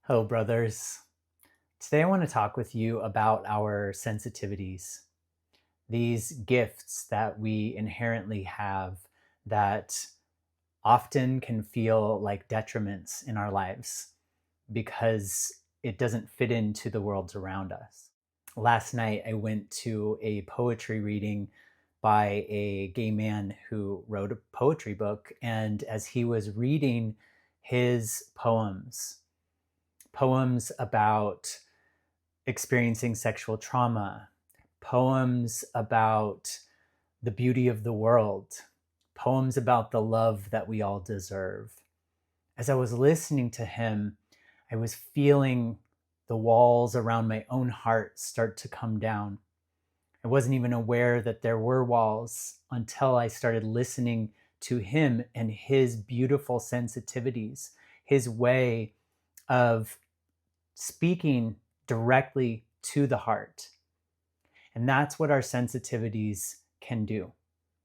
Hello, brothers. Today I want to talk with you about our sensitivities, these gifts that we inherently have that often can feel like detriments in our lives because it doesn't fit into the worlds around us. Last night I went to a poetry reading by a gay man who wrote a poetry book, and as he was reading his poems about experiencing sexual trauma, poems about the beauty of the world, poems about the love that we all deserve. As I was listening to him, I was feeling the walls around my own heart start to come down. I wasn't even aware that there were walls until I started listening to him and his beautiful sensitivities, his way of speaking directly to the heart. And that's what our sensitivities can do.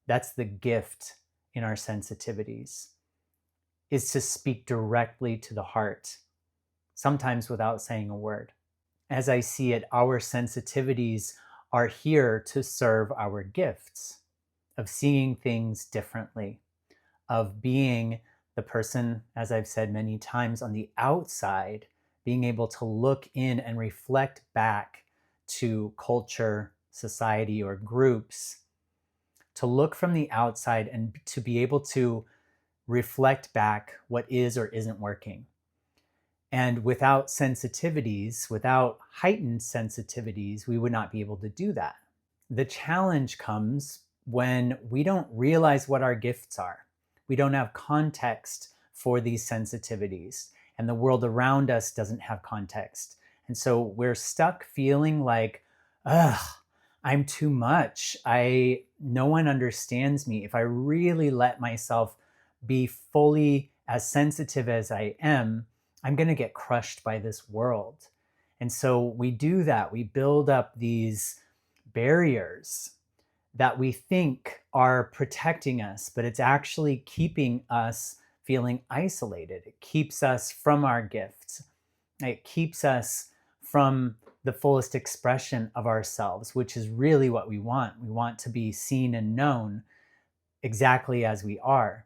That's the gift in our sensitivities, is to speak directly to the heart, sometimes without saying a word. As I see it, our sensitivities are here to serve our gifts of seeing things differently, of being the person, as I've said many times, on the outside, being able to look in and reflect back to culture, society, or groups, to look from the outside and to be able to reflect back what is or isn't working. And without sensitivities, without heightened sensitivities, we would not be able to do that. The challenge comes when we don't realize what our gifts are. We don't have context for these sensitivities, and the world around us doesn't have context. And so we're stuck feeling like, ugh, I'm too much. No one understands me. If I really let myself be fully as sensitive as I am, I'm going to get crushed by this world. And so we do that. We build up these barriers that we think are protecting us, but it's actually keeping us feeling isolated. It keeps us from our gifts. It keeps us from the fullest expression of ourselves, which is really what we want. We want to be seen and known exactly as we are,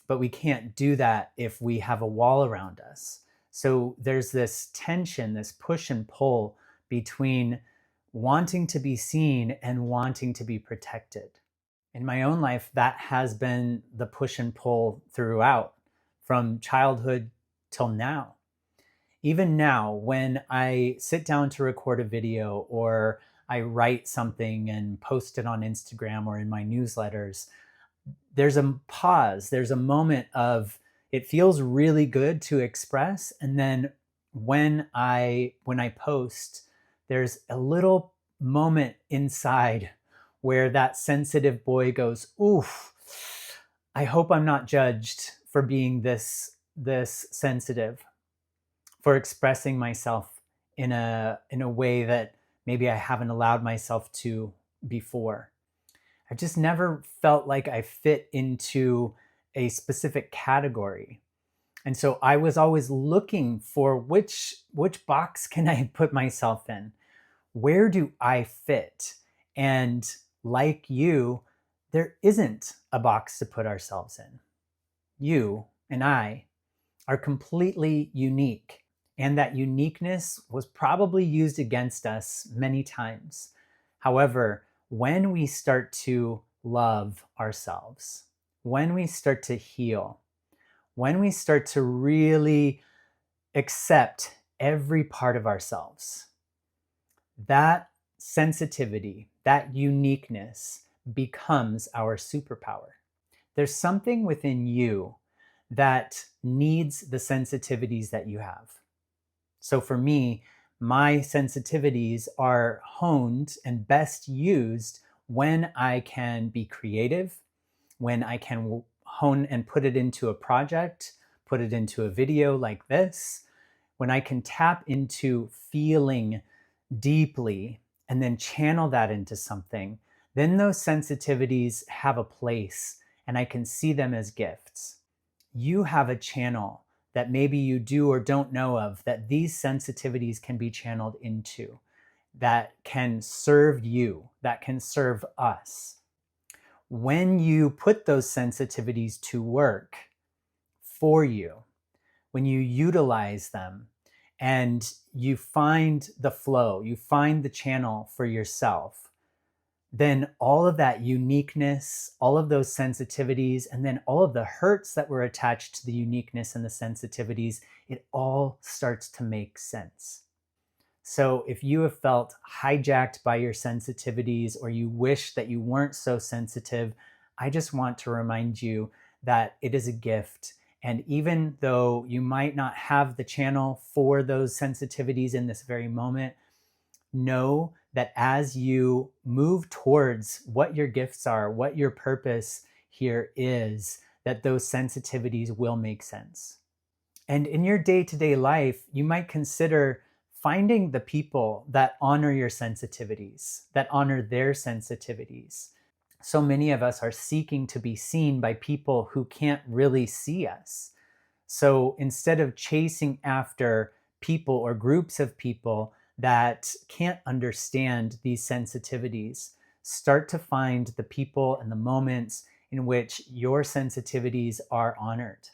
but we can't do that if we have a wall around us. So there's this tension, this push and pull between wanting to be seen and wanting to be protected. In my own life, that has been the push and pull throughout, from childhood till now. Even now, when I sit down to record a video or I write something and post it on Instagram or in my newsletters, there's a pause, there's a moment of, it feels really good to express. And then when I post, there's a little moment inside where that sensitive boy goes, oof, I hope I'm not judged for being this sensitive, for expressing myself in a way that maybe I haven't allowed myself to before. I just never felt like I fit into a specific category. And so I was always looking for which box can I put myself in? Where do I fit? And like you, there isn't a box to put ourselves in. You and I are completely unique. And that uniqueness was probably used against us many times. However, when we start to love ourselves, when we start to heal, when we start to really accept every part of ourselves, that sensitivity, that uniqueness becomes our superpower. There's something within you that needs the sensitivities that you have. So for me, my sensitivities are honed and best used when I can be creative, when I can hone and put it into a project, put it into a video like this, when I can tap into feeling deeply and then channel that into something, then those sensitivities have a place and I can see them as gifts. You have a channel that maybe you do or don't know of that these sensitivities can be channeled into, that can serve you, that can serve us. When you put those sensitivities to work for you, when you utilize them and you find the flow, you find the channel for yourself, then all of that uniqueness, all of those sensitivities, and then all of the hurts that were attached to the uniqueness and the sensitivities, it all starts to make sense. So if you have felt hijacked by your sensitivities or you wish that you weren't so sensitive, I just want to remind you that it is a gift. And even though you might not have the channel for those sensitivities in this very moment, know that as you move towards what your gifts are, what your purpose here is, that those sensitivities will make sense. And in your day-to-day life, you might consider finding the people that honor your sensitivities, that honor their sensitivities. So many of us are seeking to be seen by people who can't really see us. So instead of chasing after people or groups of people that can't understand these sensitivities, start to find the people and the moments in which your sensitivities are honored.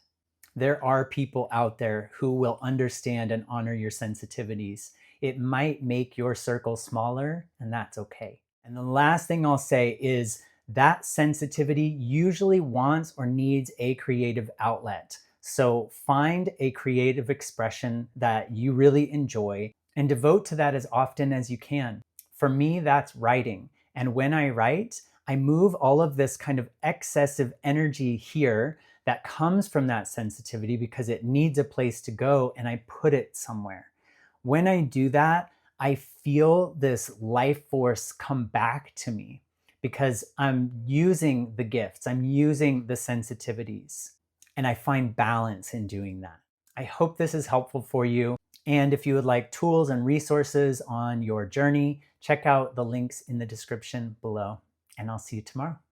There are people out there who will understand and honor your sensitivities. It might make your circle smaller, and that's okay. And the last thing I'll say is that sensitivity usually wants or needs a creative outlet. So find a creative expression that you really enjoy and devote to that as often as you can. For me, that's writing. And when I write, I move all of this kind of excessive energy here that comes from that sensitivity because it needs a place to go, and I put it somewhere. When I do that, I feel this life force come back to me because I'm using the gifts, I'm using the sensitivities, and I find balance in doing that. I hope this is helpful for you. And if you would like tools and resources on your journey, check out the links in the description below, and I'll see you tomorrow.